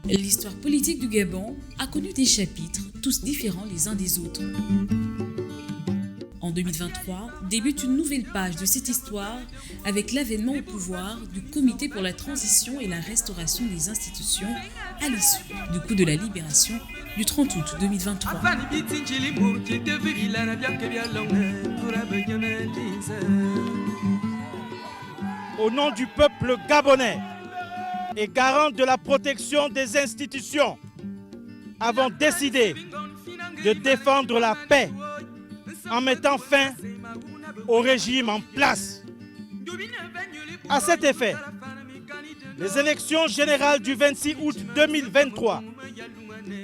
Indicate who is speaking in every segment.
Speaker 1: L'histoire politique du Gabon a connu des chapitres, tous différents les uns des autres. En 2023, débute une nouvelle page de cette histoire avec l'avènement au pouvoir du Comité pour la transition et la restauration des institutions à l'issue du coup de la libération du 30 août 2023.
Speaker 2: Au nom du peuple gabonais et garant de la protection des institutions, avons décidé de défendre la paix en mettant fin au régime en place. À cet effet, les élections générales du 26 août 2023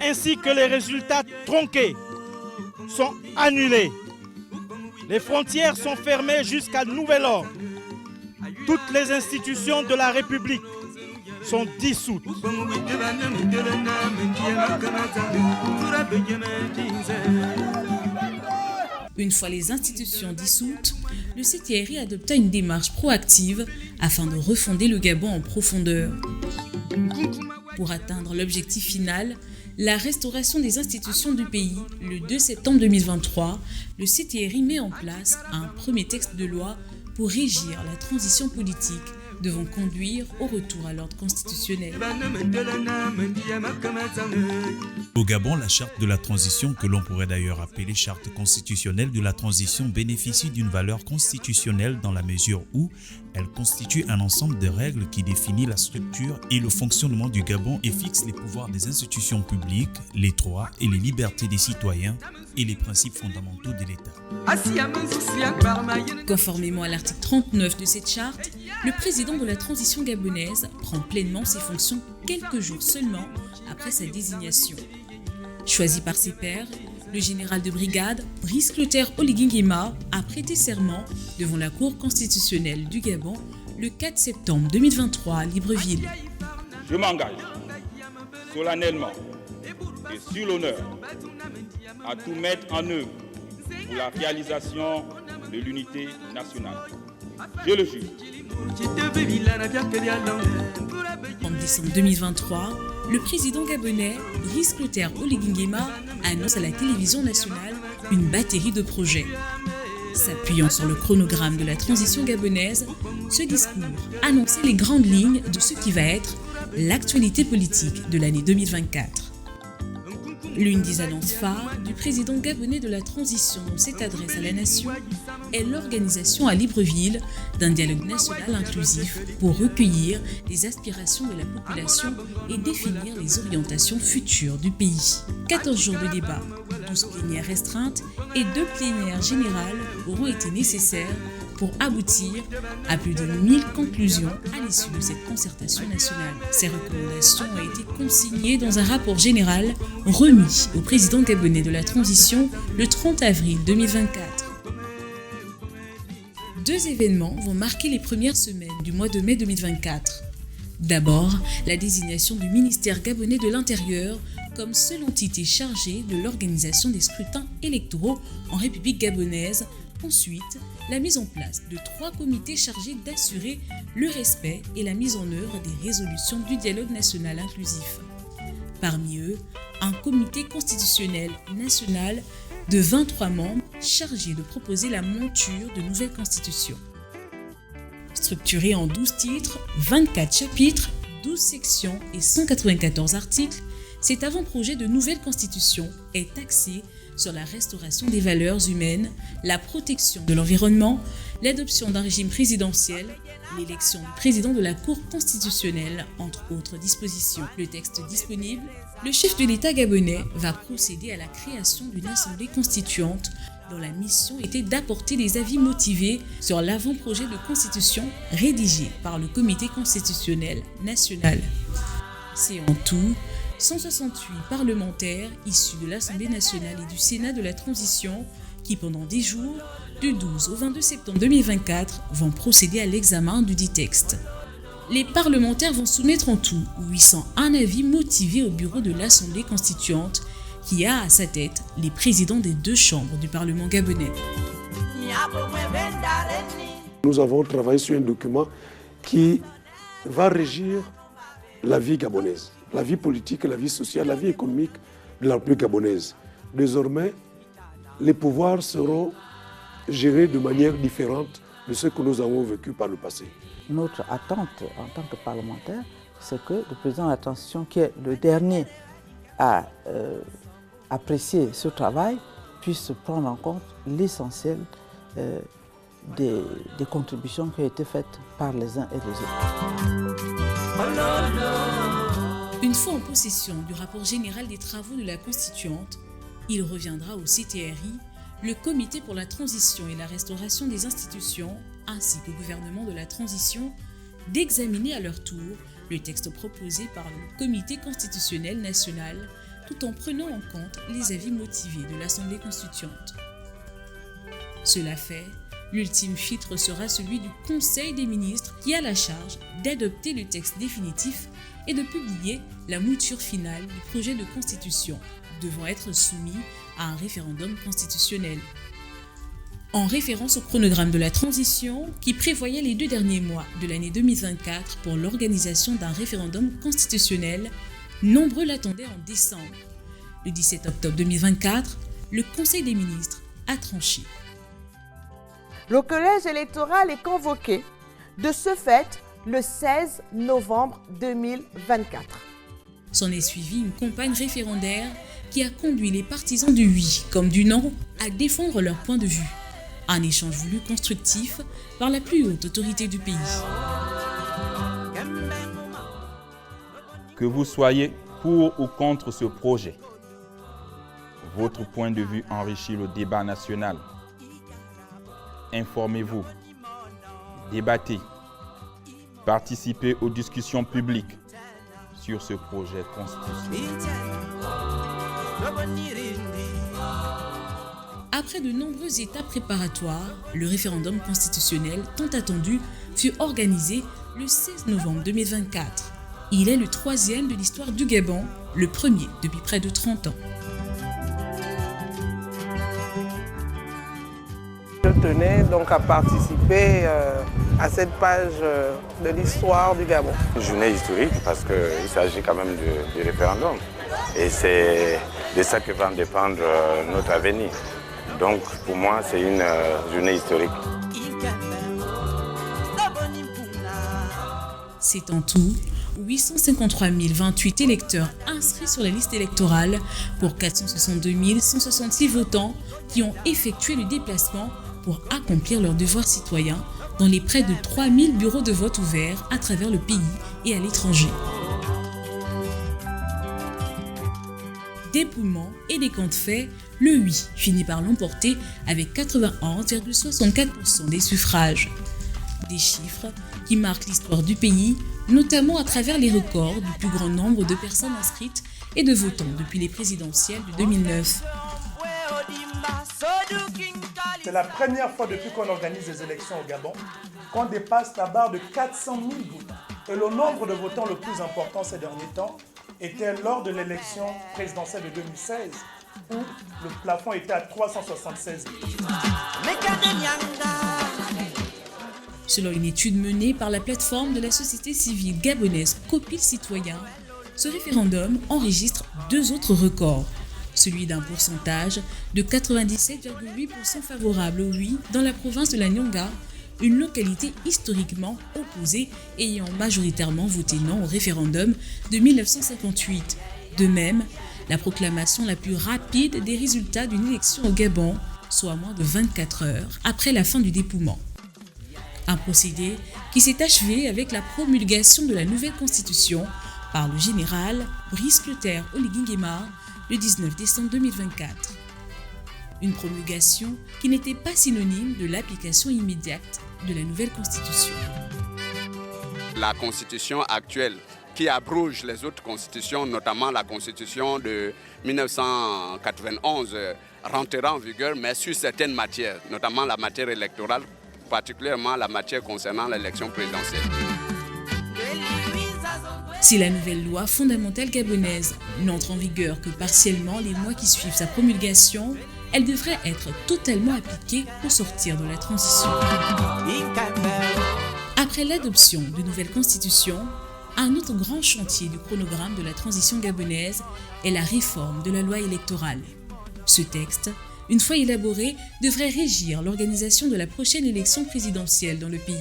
Speaker 2: ainsi que les résultats tronqués sont annulés. Les frontières sont fermées jusqu'à nouvel ordre. Toutes les institutions de la République sont dissoutes.
Speaker 1: Une fois les institutions dissoutes, le CTRI adopta une démarche proactive afin de refonder le Gabon en profondeur. Pour atteindre l'objectif final, la restauration des institutions du pays, le 2 septembre 2023, le CTRI met en place un premier texte de loi pour régir la transition politique devant conduire au retour à l'ordre constitutionnel.
Speaker 3: Au Gabon, la charte de la transition, que l'on pourrait d'ailleurs appeler charte constitutionnelle de la transition, bénéficie d'une valeur constitutionnelle dans la mesure où elle constitue un ensemble de règles qui définit la structure et le fonctionnement du Gabon et fixe les pouvoirs des institutions publiques, les droits et les libertés des citoyens et les principes fondamentaux de l'État.
Speaker 1: Conformément à l'article 39 de cette charte, le président de la transition gabonaise prend pleinement ses fonctions quelques jours seulement après sa désignation. Choisi par ses pairs, le général de brigade Brice Clotaire Oligui Nguema a prêté serment devant la Cour constitutionnelle du Gabon le 4 septembre 2023 à Libreville.
Speaker 4: Je m'engage solennellement et sur l'honneur à tout mettre en œuvre pour la réalisation de l'unité nationale. Je le jure.
Speaker 1: En décembre 2023, le président gabonais Brice Clotaire Oligui Nguema annonce à la télévision nationale une batterie de projets. S'appuyant sur le chronogramme de la transition gabonaise, ce discours annonçait les grandes lignes de ce qui va être l'actualité politique de l'année 2024. L'une des annonces phares du président gabonais de la transition dans cette adresse à la nation est l'organisation à Libreville d'un dialogue national inclusif pour recueillir les aspirations de la population et définir les orientations futures du pays. 14 jours de débat, 12 plénières restreintes et 2 plénières générales auront été nécessaires pour aboutir à plus de 1000 conclusions à l'issue de cette concertation nationale. Ces recommandations ont été consignées dans un rapport général remis au président gabonais de la transition le 30 avril 2024. 2 événements vont marquer les premières semaines du mois de mai 2024. D'abord, la désignation du ministère gabonais de l'Intérieur comme seule entité chargée de l'organisation des scrutins électoraux en République gabonaise. Ensuite, la mise en place de 3 comités chargés d'assurer le respect et la mise en œuvre des résolutions du dialogue national inclusif. Parmi eux, un comité constitutionnel national de 23 membres chargé de proposer la monture de nouvelles constitutions. Structuré en 12 titres, 24 chapitres, 12 sections et 194 articles, cet avant-projet de nouvelle constitution est axé sur la restauration des valeurs humaines, la protection de l'environnement, l'adoption d'un régime présidentiel, l'élection du président de la Cour constitutionnelle, entre autres dispositions. Le texte disponible, le chef de l'État gabonais va procéder à la création d'une assemblée constituante dont la mission était d'apporter des avis motivés sur l'avant-projet de constitution rédigé par le Comité constitutionnel national. C'est en tout 168 parlementaires issus de l'Assemblée nationale et du Sénat de la transition qui, pendant 10 jours, du 12 au 22 septembre 2024, vont procéder à l'examen du dit texte. Les parlementaires vont soumettre en tout 801 avis motivés au bureau de l'Assemblée constituante qui a à sa tête les présidents des 2 chambres du Parlement gabonais.
Speaker 5: Nous avons travaillé sur un document qui va régir la vie gabonaise. la vie politique, la vie sociale, la vie économique de la République gabonaise. Désormais, les pouvoirs seront gérés de manière différente de ce que nous avons vécu par le passé.
Speaker 6: Notre attente en tant que parlementaire, c'est que le président de la transition, qui est le dernier à apprécier ce travail, puisse prendre en compte l'essentiel des contributions qui ont été faites par les uns et les autres.
Speaker 1: Une fois en possession du rapport général des travaux de la Constituante, il reviendra au CTRI, le Comité pour la transition et la restauration des institutions, ainsi qu'au gouvernement de la transition, d'examiner à leur tour le texte proposé par le Comité constitutionnel national, tout en prenant en compte les avis motivés de l'Assemblée constituante. Cela fait, l'ultime filtre sera celui du Conseil des ministres qui a la charge d'adopter le texte définitif et de publier la mouture finale du projet de constitution, devant être soumis à un référendum constitutionnel. En référence au chronogramme de la transition qui prévoyait les 2 derniers mois de l'année 2024 pour l'organisation d'un référendum constitutionnel, nombreux l'attendaient en décembre. Le 17 octobre 2024, le Conseil des ministres a tranché.
Speaker 7: Le collège électoral est convoqué de ce fait le 16 novembre 2024.
Speaker 1: S'en est suivi une campagne référendaire qui a conduit les partisans du oui comme du non à défendre leur point de vue. Un échange voulu constructif par la plus haute autorité du pays.
Speaker 4: Que vous soyez pour ou contre ce projet, votre point de vue enrichit le débat national. Informez-vous, débattez, participez aux discussions publiques sur ce projet constitutionnel.
Speaker 1: Après de nombreuses étapes préparatoires, le référendum constitutionnel tant attendu fut organisé le 16 novembre 2024. Il est le 3e de l'histoire du Gabon, le premier depuis près de 30 ans.
Speaker 8: Je tenais donc à participer à cette page de l'histoire du Gabon.
Speaker 9: Une journée historique parce qu'il s'agit quand même du référendum et c'est de ça que va dépendre notre avenir. Donc pour moi c'est une journée historique.
Speaker 1: C'est en tout 853 028 électeurs inscrits sur la liste électorale pour 462 166 votants qui ont effectué le déplacement pour accomplir leurs devoirs citoyens dans les près de 3000 bureaux de vote ouverts à travers le pays et à l'étranger. Dépouillement et décompte fait, le oui finit par l'emporter avec 91,64% des suffrages. Des chiffres qui marquent l'histoire du pays, notamment à travers les records du plus grand nombre de personnes inscrites et de votants depuis les présidentielles de 2009.
Speaker 10: C'est la première fois depuis qu'on organise des élections au Gabon qu'on dépasse la barre de 400 000 votants. Et le nombre de votants le plus important ces derniers temps était lors de l'élection présidentielle de 2016 où le plafond était à 376 000.
Speaker 1: Selon une étude menée par la plateforme de la société civile gabonaise Copil Citoyen, ce référendum enregistre 2 autres records. Celui d'un pourcentage de 97,8% favorable au oui dans la province de la Nyonga, une localité historiquement opposée ayant majoritairement voté non au référendum de 1958. De même, la proclamation la plus rapide des résultats d'une élection au Gabon, soit moins de 24 heures après la fin du dépouillement. Un procédé qui s'est achevé avec la promulgation de la nouvelle constitution par le général Brice Clotaire Oligui-Nguema le 19 décembre 2024. Une promulgation qui n'était pas synonyme de l'application immédiate de la nouvelle constitution.
Speaker 11: La constitution actuelle qui abroge les autres constitutions, notamment la constitution de 1991, rentrera en vigueur, mais sur certaines matières, notamment la matière électorale, particulièrement la matière concernant l'élection présidentielle.
Speaker 1: Si la nouvelle loi fondamentale gabonaise n'entre en vigueur que partiellement les mois qui suivent sa promulgation, elle devrait être totalement appliquée au sortir de la transition. Après l'adoption de nouvelles constitutions, Un autre grand chantier du chronogramme de la transition gabonaise est la réforme de la loi électorale. Ce texte, une fois élaboré, devrait régir l'organisation de la prochaine élection présidentielle dans le pays.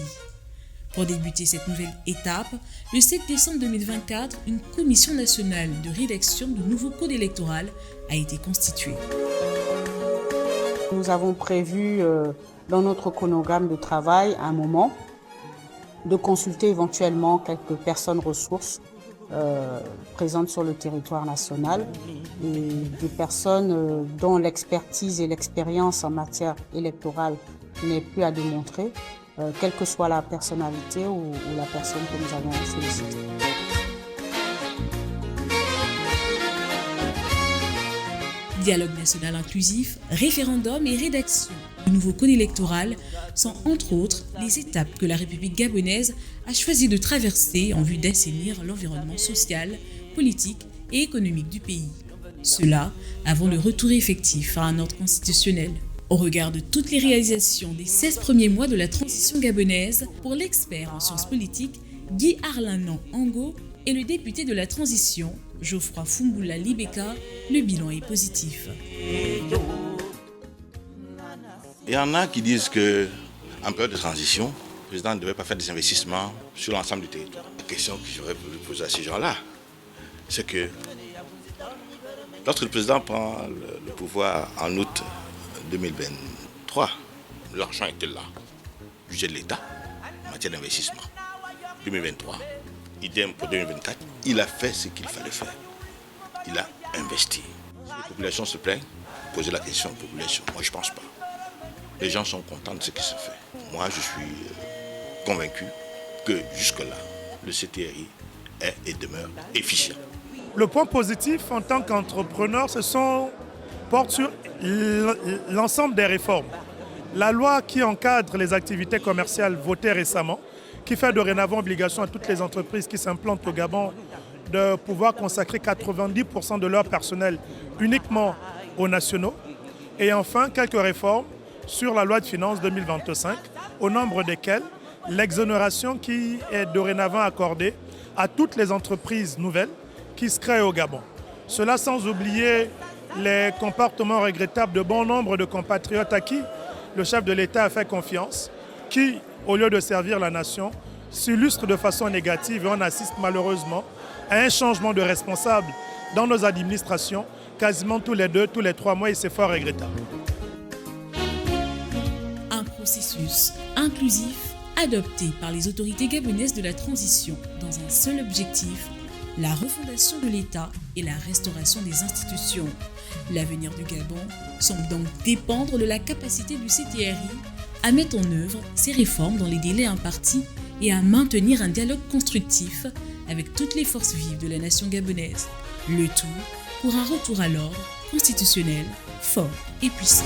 Speaker 1: Pour débuter cette nouvelle étape, le 7 décembre 2024, une commission nationale de rédaction du nouveau code électoral a été constituée.
Speaker 12: Nous avons prévu dans notre chronogramme de travail un moment de consulter éventuellement quelques personnes ressources présentes sur le territoire national et des personnes dont l'expertise et l'expérience en matière électorale n'est plus à démontrer, quelle que soit la personnalité ou la personne que nous avons sollicitée.
Speaker 1: Dialogue national inclusif, référendum et rédaction du nouveau code électoral sont entre autres les étapes que la République gabonaise a choisi de traverser en vue d'assainir l'environnement social, politique et économique du pays. Cela avant le retour effectif à un ordre constitutionnel. Au regard de toutes les réalisations des 16 premiers mois de la transition gabonaise, pour l'expert en sciences politiques Guy Arlanan Ango et le député de la transition Geoffroy Fumbula Libeka, le bilan est positif.
Speaker 13: Il y en a qui disent qu'en période de transition, le président ne devait pas faire des investissements sur l'ensemble du territoire. La question que j'aurais voulu poser à ces gens-là, c'est que lorsque le président prend le pouvoir en août 2023, l'argent était là, budget de l'État en matière d'investissement. 2023, idem pour 2024, il a fait ce qu'il fallait faire. Il a investi. Si la population se plaint, posez la question à la population. Moi, je ne pense pas. Les gens sont contents de ce qui se fait. Moi, je suis convaincu que jusque-là, le CTRI est et demeure efficient.
Speaker 10: Le point positif en tant qu'entrepreneur, porte sur l'ensemble des réformes. La loi qui encadre les activités commerciales votée récemment, qui fait dorénavant obligation à toutes les entreprises qui s'implantent au Gabon de pouvoir consacrer 90% de leur personnel uniquement aux nationaux. Et enfin, quelques réformes sur la loi de finances 2025, au nombre desquelles l'exonération qui est dorénavant accordée à toutes les entreprises nouvelles qui se créent au Gabon. Cela sans oublier les comportements regrettables de bon nombre de compatriotes à qui le chef de l'État a fait confiance, qui, au lieu de servir la nation, s'illustrent de façon négative et on assiste malheureusement à un changement de responsable dans nos administrations quasiment tous les 2, tous les 3 mois et c'est fort regrettable.
Speaker 1: Un processus inclusif adopté par les autorités gabonaises de la transition dans un seul objectif, la refondation de l'État et la restauration des institutions. L'avenir du Gabon semble donc dépendre de la capacité du CTRI à mettre en œuvre ces réformes dans les délais impartis et à maintenir un dialogue constructif avec toutes les forces vives de la nation gabonaise. Le tout pour un retour à l'ordre constitutionnel fort et puissant.